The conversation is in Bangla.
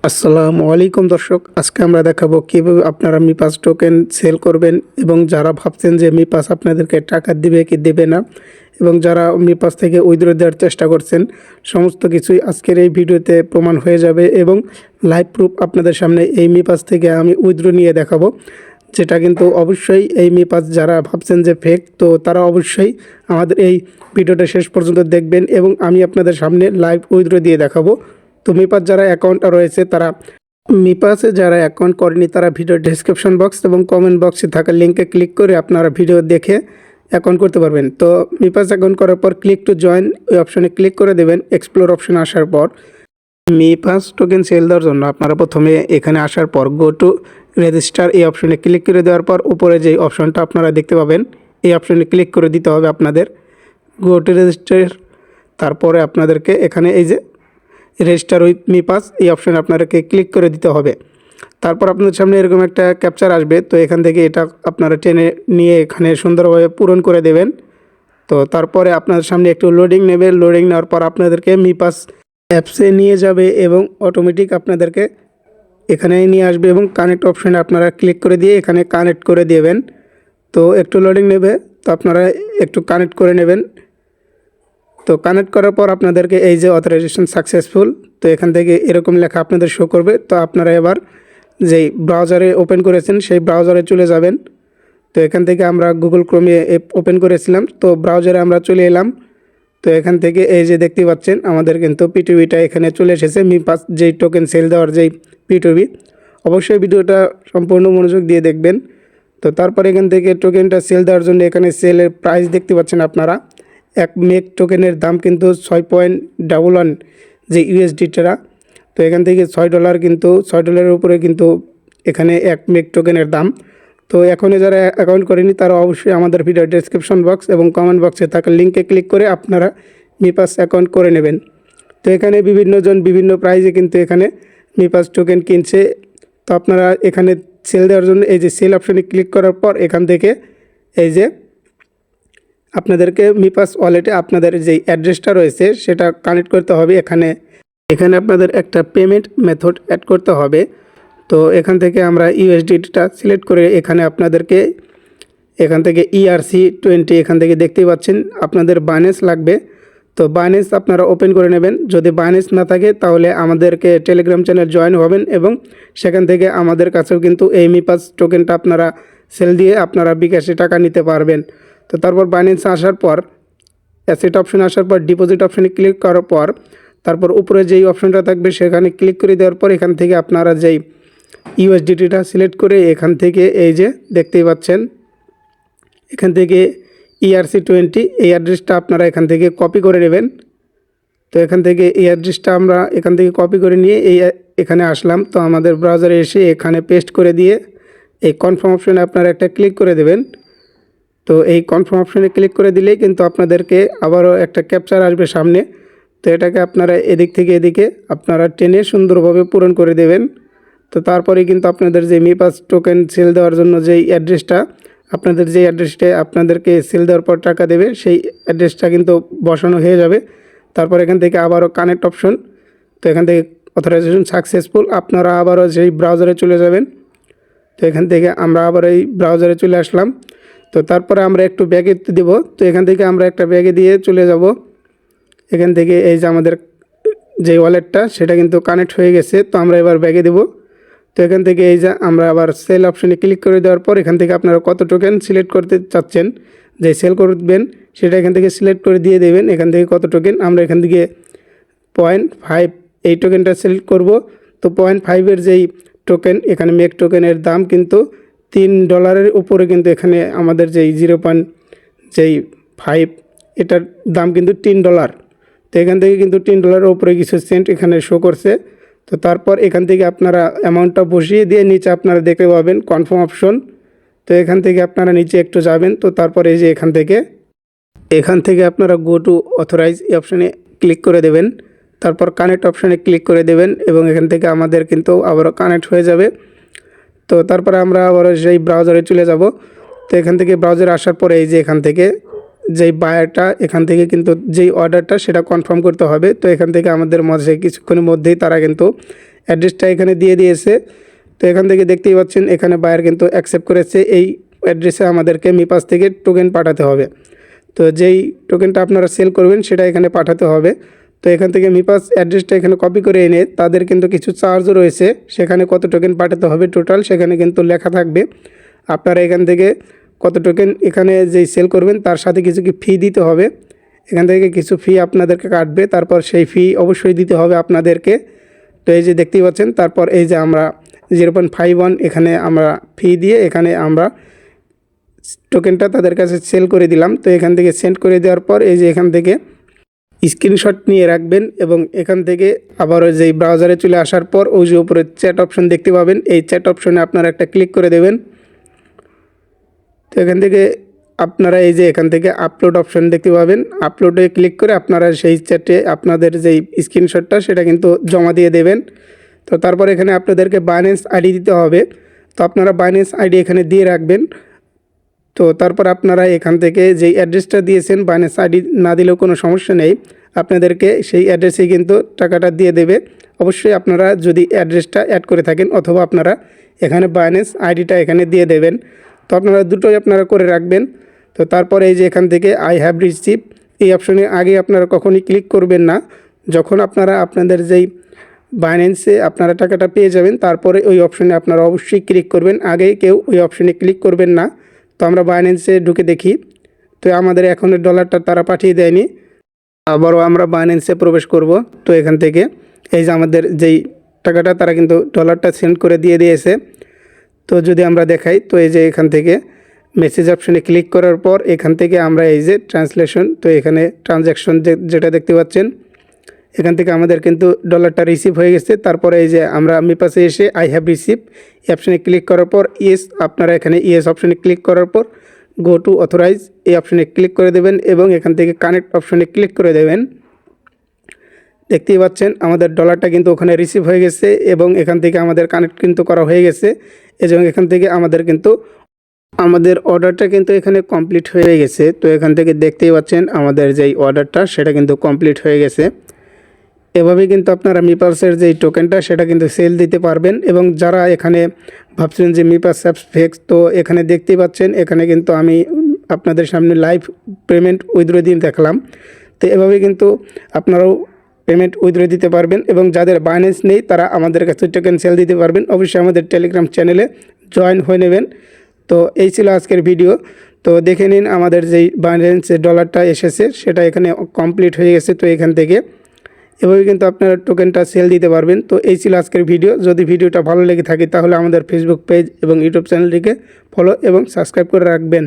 আসসালামু আলাইকুম দর্শক, আজকে আমরা দেখাবো কিভাবে আপনারা মিপাস টোকেন সেল করবেন এবং যারা ভাবছেন যে মিপাস আপনাদেরকে টাকা দিবে কি দেবে না এবং যারা মিপাস থেকে উইথড্র দেওয়ার চেষ্টা করছেন, সমস্ত কিছুই আজকের এই ভিডিওতে প্রমাণ হয়ে যাবে এবং লাইভ প্রুফ আপনাদের সামনে এই মিপাস থেকে আমি উইথড্র নিয়ে দেখাবো, যেটা কিন্তু অবশ্যই এই মিপাস যারা ভাবছেন যে ফেক, তো তারা অবশ্যই আমাদের এই ভিডিওটা শেষ পর্যন্ত দেখবেন এবং আমি আপনাদের সামনে লাইভ উইথড্র দিয়ে দেখাবো। তো মিপাস যারা অ্যাকাউন্ট রয়েছে তারা মিপাসে যারা অ্যাকাউন্ট করেনি তারা ভিডিও ডেসক্রিপশন বক্স এবং কমেন্ট বক্সে থাকা লিঙ্কে ক্লিক করে আপনারা ভিডিও দেখে অ্যাকাউন্ট করতে পারবেন। তো মিপাস অ্যাকাউন্ট করার পর ক্লিক টু জয়েন ওই অপশনে ক্লিক করে দেবেন। এক্সপ্লোর অপশনে আসার পর মিপাস টোকেন সেল দেওয়ার জন্য আপনারা প্রথমে এখানে আসার পর গো টু রেজিস্টার এই অপশনে ক্লিক করে দেওয়ার পর উপরে যেই অপশনটা আপনারা দেখতে পাবেন এই অপশনে ক্লিক করে দিতে হবে আপনাদের। গো টু রেজিস্টার, তারপরে আপনাদেরকে এখানে এই যে রেজিস্টার উইথ মিপাস এই অপশানে আপনাদেরকে ক্লিক করে দিতে হবে। তারপর আপনাদের সামনে এরকম একটা ক্যাপচার আসবে, তো এখান থেকে এটা আপনারা টেনে নিয়ে এখানে সুন্দরভাবে পূরণ করে দেবেন। তো তারপরে আপনাদের সামনে একটু লোডিং নেবে, লোডিং নেওয়ার পর আপনাদেরকে মিপাস অ্যাপসে নিয়ে যাবে এবং অটোমেটিক আপনাদেরকে এখানে নিয়ে আসবে এবং কানেক্ট অপশানে আপনারা ক্লিক করে দিয়ে এখানে কানেক্ট করে দেবেন। তো একটু লোডিং নেবে, তো আপনারা একটু কানেক্ট করে নেবেন। তো কানেক্ট করার পর আপনাদেরকে এই যে অথরাইজেশন সাকসেসফুল, তো এখান থেকে এরকম লেখা আপনাদের শো করবে। তো আপনারা এবার যেই ব্রাউজারে ওপেন করেছেন সেই ব্রাউজারে চলে যাবেন। তো এখান থেকে আমরা গুগল ক্রোমে ওপেন করেছিলাম, তো ব্রাউজারে আমরা চলে এলাম। তো এখান থেকে এই যে দেখতে পাচ্ছেন আমাদের কিন্তু পিটুবিটা এখানে চলে এসেছে, মিপাস যেই টোকেন সেল দেওয়ার যেই পিটুবি। অবশ্যই ভিডিওটা সম্পূর্ণ মনোযোগ দিয়ে দেখবেন। তো তারপর এখান থেকে টোকেনটা সেল দেওয়ার জন্য এখানে সেলের প্রাইস দেখতে পাচ্ছেন আপনারা। এক মেক টোকেনের দাম কিন্তু 6.11 যে ইউএসডিটা। তো এখান থেকে $6 কিন্তু $6 উপরে কিন্তু এখানে এক মেক টোকেনের দাম। তো এখনই যারা অ্যাকাউন্ট করেনি তারা অবশ্যই আমাদের ভিডিও ডেসক্রিপশন বক্স এবং কমেন্ট বক্সে থাকা লিঙ্কে ক্লিক করে আপনারা মিপাস অ্যাকাউন্ট করে নেবেন। তো এখানে বিভিন্নজন বিভিন্ন প্রাইজে কিন্তু এখানে মিপাস টোকেন কিনছে। তো আপনারা এখানে সেল দেওয়ার জন্য এই যে সেল অপশানে ক্লিক করার পর এখান থেকে এই যে আপনাদেরকে মিপাস ওয়ালেটে আপনাদের যেই অ্যাড্রেসটা রয়েছে সেটা কানেক্ট করতে হবে। এখানে আপনাদের একটা পেমেন্ট মেথড অ্যাড করতে হবে। তো এখান থেকে আমরা ইউএসডিটা সিলেক্ট করে এখানে আপনাদেরকে এখান থেকে ERC20 এখান থেকে দেখতেই পাচ্ছেন আপনাদের বাইন্যান্স লাগবে। তো বাইন্যান্স আপনারা ওপেন করে নেবেন। যদি বাইন্যান্স না থাকে তাহলে আমাদেরকে টেলিগ্রাম চ্যানেল জয়েন হবেন এবং সেখান থেকে আমাদের কাছেও কিন্তু এই মিপাস টোকেনটা আপনারা সেল দিয়ে আপনারা বিকাশে টাকা নিতে পারবেন। তো তারপর বাইন্যান্স আসার পর অ্যাসেট অপশানে আসার পর ডিপোজিট অপশানে ক্লিক করার পর তারপর উপরে যেই অপশানটা থাকবে সেখানে ক্লিক করে দেওয়ার পর এখান থেকে আপনারা যেই ইউএসডিটিটা সিলেক্ট করে এখান থেকে এই যে দেখতেই পাচ্ছেন এখান থেকে ERC20 এই অ্যাড্রেসটা আপনারা এখান থেকে কপি করে নেবেন। তো এখান থেকে এই অ্যাড্রেসটা আমরা এখান থেকে কপি করে নিয়ে এখানে আসলাম। তো আমাদের ব্রাউজারে এসে এখানে পেস্ট করে দিয়ে এই কনফার্ম অপশানে আপনারা একটা ক্লিক করে দেবেন। তো এই কনফার্ম অপশানে ক্লিক করে দিলেই কিন্তু আপনাদেরকে আবারও একটা ক্যাপচার আসবে সামনে। তো এটাকে আপনারা এদিক থেকে এদিকে আপনারা টেনে সুন্দরভাবে পূরণ করে দেবেন। তো তারপরে কিন্তু আপনাদের যে মিপাস টোকেন সেল দেওয়ার জন্য যেই অ্যাড্রেসটা আপনাদের যেই অ্যাড্রেসটা আপনাদেরকে সেল দেওয়ার পর টাকা দেবে সেই অ্যাড্রেসটা কিন্তু বসানো হয়ে যাবে। তারপর এখান থেকে আবারও কানেক্ট অপশন, তো এখান থেকে অথরাইজেশন সাকসেসফুল, আপনারা আবারও যেই ব্রাউজারে চলে যাবেন। তো এখান থেকে আমরা আবার এই ব্রাউজারে চলে আসলাম। তো তারপরে আমরা একটু ব্যাগে দেব। তো এখান থেকে আমরা একটা ব্যাগে দিয়ে চলে যাব। এখান থেকে এই যে আমাদের যে ওয়ালেটটা সেটা কিন্তু কানেক্ট হয়ে গেছে। তো আমরা এবার ব্যাগে দেব। তো এখান থেকে এই যে আমরা আবার সেল অপশানে ক্লিক করে দেওয়ার পর এখান থেকে আপনারা কত টোকেন সিলেক্ট করতে চাচ্ছেন যে সেল করবেন সেটা এখান থেকে সিলেক্ট করে দিয়ে দেবেন। এখান থেকে কত টোকেন, আমরা এখান থেকে 0.5 এই টোকেনটা সিলেক্ট করব। তো 0.5-এর যেই টোকেন এখানে মেক টোকেনের দাম কিন্তু $3 উপরে কিন্তু এখানে আমাদের যেই 0.5 এটার দাম কিন্তু $3। তো এখান থেকে কিন্তু $3 উপরে কিছু সেন্ট এখানে শো করছে। তো তারপর এখান থেকে আপনারা অ্যামাউন্টটা বসিয়ে দিয়ে নিচে আপনারা দেখতে পাবেন কনফার্ম অপশন। তো এখান থেকে আপনারা নিচে একটু যাবেন। তো তারপর এই যে এখান থেকে আপনারা গো টু অথরাইজ এই অপশানে ক্লিক করে দেবেন। তারপর কানেক্ট অপশানে ক্লিক করে দেবেন এবং এখান থেকে আমাদের কিন্তু আবারও কানেক্ট হয়ে যাবে। তো তারপরে আমরা আবার সেই ব্রাউজারে চলে যাব। তো এখান থেকে ব্রাউজারে আসার পরে এই যে এখান থেকে যেই বায়ারটা এখান থেকে কিন্তু যেই অর্ডারটা সেটা কনফার্ম করতে হবে। তো এখান থেকে আমাদের মাঝে কিছুক্ষণের মধ্যেই তারা কিন্তু অ্যাড্রেসটা এখানে দিয়ে দিয়েছে। তো এখান থেকে দেখতেই পাচ্ছেন এখানে বায়ার কিন্তু অ্যাকসেপ্ট করেছে। এই অ্যাড্রেসে আমাদেরকে মিপাস থেকে টোকেন পাঠাতে হবে। তো যেই টোকেনটা আপনারা সেল করবেন সেটা এখানে পাঠাতে হবে। তো এখান থেকে মিপাস অ্যাড্রেসটা এখানে কপি করে এনে তাদের কিন্তু কিছু চার্জও রয়েছে, সেখানে কত টোকেন পাঠাতে হবে টোটাল সেখানে কিন্তু লেখা থাকবে। আপনারা এখান থেকে কত টোকেন এখানে যেই সেল করবেন তার সাথে কিছু কি ফি দিতে হবে। এখান থেকে কিছু ফি আপনাদেরকে কাটবে, তারপর সেই ফি অবশ্যই দিতে হবে আপনাদেরকে। তো এই যে দেখতেই পাচ্ছেন, তারপর এই যে আমরা 0.51 এখানে আমরা ফি দিয়ে এখানে আমরা টোকেনটা তাদের কাছে সেল করে দিলাম। তো এখান থেকে সেন্ড করে দেওয়ার পর এই যে এখান থেকে স্ক্রিনশট নিয়ে রাখবেন এবং এখান থেকে আবার ওই যে ব্রাউজারে চলে আসার পর ওই যে উপরে চ্যাট অপশন দেখতে পাবেন, এই চ্যাট অপশনে আপনারা একটা ক্লিক করে দেবেন। তো এখান থেকে আপনারা এই যে এখান থেকে আপলোড অপশন দেখতে পাবেন, আপলোডে ক্লিক করে আপনারা সেই চ্যাটে আপনাদের যেই স্ক্রিনশটটা সেটা কিন্তু জমা দিয়ে দেবেন। তো তারপর এখানে আপনাদেরকে বাইন্যান্স আইডি দিতে হবে। তো আপনারা বাইন্যান্স আইডি এখানে দিয়ে রাখবেন। তো তারপর আপনারা এখান থেকে যেই অ্যাড্রেসটা দিয়েছেন বাইন্যান্স আইডি না দিলেও কোনো সমস্যা নেই, আপনাদেরকে সেই অ্যাড্রেসেই কিন্তু টাকাটা দিয়ে দেবে। অবশ্যই আপনারা যদি অ্যাড্রেসটা অ্যাড করে থাকেন অথবা আপনারা এখানে বাইন্যান্স আইডিটা এখানে দিয়ে দেবেন। তো আপনারা দুটোই আপনারা করে রাখবেন। তো তারপরে এই যে এখান থেকে আই হ্যাভ রিসিভ এই অপশনে আগে আপনারা কখনই ক্লিক করবেন না। যখন আপনারা আপনাদের যেই বাইন্যান্সে আপনারা টাকাটা পেয়ে যাবেন তারপরে ওই অপশনে আপনারা অবশ্যই ক্লিক করবেন, আগেই কেউ ওই অপশনে ক্লিক করবেন না। তো আমরা বাইন্যান্সে ঢুকে দেখি, তো আমাদের এখনও ডলারটা তারা পাঠিয়ে দেয়নি। আবারও আমরা বাইন্যান্সে প্রবেশ করব। তো এখান থেকে এই যে আমাদের যেই টাকাটা তারা কিন্তু ডলারটা সেন্ড করে দিয়ে দিয়েছে। তো যদি আমরা দেখাই, তো এই যে এখান থেকে মেসেজ অপশনে ক্লিক করার পর এখান থেকে আমরা এই যে ট্রান্সলেশন, তো এখানে ট্রানজ্যাকশন যেটা দেখতে পাচ্ছেন এখান থেকে আমাদের কিন্তু ডলারটা রিসিভ হয়ে গেছে। তারপরে এই যে আমরা মিপাসে এসে আই হ্যাভ রিসিভ এই অপশনে ক্লিক করার পর ইয়েস, আপনারা এখানে ইয়েস অপশনে ক্লিক করার পর গো টু অথরাইজ এই অপশনে ক্লিক করে দেবেন এবং এখান থেকে কানেক্ট অপশনে ক্লিক করে দেবেন। দেখতেই পাচ্ছেন আমাদের ডলারটা কিন্তু ওখানে রিসিভ হয়ে গেছে এবং এখান থেকে আমাদের কানেক্ট কিন্তু করা হয়ে গেছে এবং এখান থেকে আমাদের অর্ডারটা কিন্তু এখানে কমপ্লিট হয়ে গেছে। তো এখান থেকে দেখতেই পাচ্ছেন আমাদের যেই অর্ডারটা সেটা কিন্তু কমপ্লিট হয়ে গেছে। এভাবেই কিন্তু আপনারা মিপাসের যেই টোকেনটা সেটা কিন্তু সেল দিতে পারবেন। এবং যারা এখানে ভাবছেন যে মিপাস অ্যাপস ফেক, তো এখানে দেখতেই পাচ্ছেন এখানে কিন্তু আমি আপনাদের সামনে লাইভ পেমেন্ট উইথড্র দিয়ে দেখলাম। তো এভাবেই কিন্তু আপনারাও পেমেন্ট উইথড্র দিতে পারবেন এবং যাদের বাইন্যান্স নেই তারা আমাদের কাছে টোকেন সেল দিতে পারবেন। অবশ্যই আমাদের টেলিগ্রাম চ্যানেলে জয়েন হয়ে নেবেন। তো এই ছিল আজকের ভিডিও। তো দেখে নিন আমাদের যেই বাইন্যান্সের ডলারটা এসেছে সেটা এখানে কমপ্লিট হয়ে গেছে। তো এখান থেকে এভাবে কিন্তু আপনারা টোকেনটা সেল দিতে পারবেন। তো এই ছিল আজকের ভিডিও। যদি ভিডিওটা ভালো লেগে থাকে তাহলে আমাদের ফেসবুক পেজ এবং ইউটিউব চ্যানেলটিকে ফলো এবং সাবস্ক্রাইব করে রাখবেন।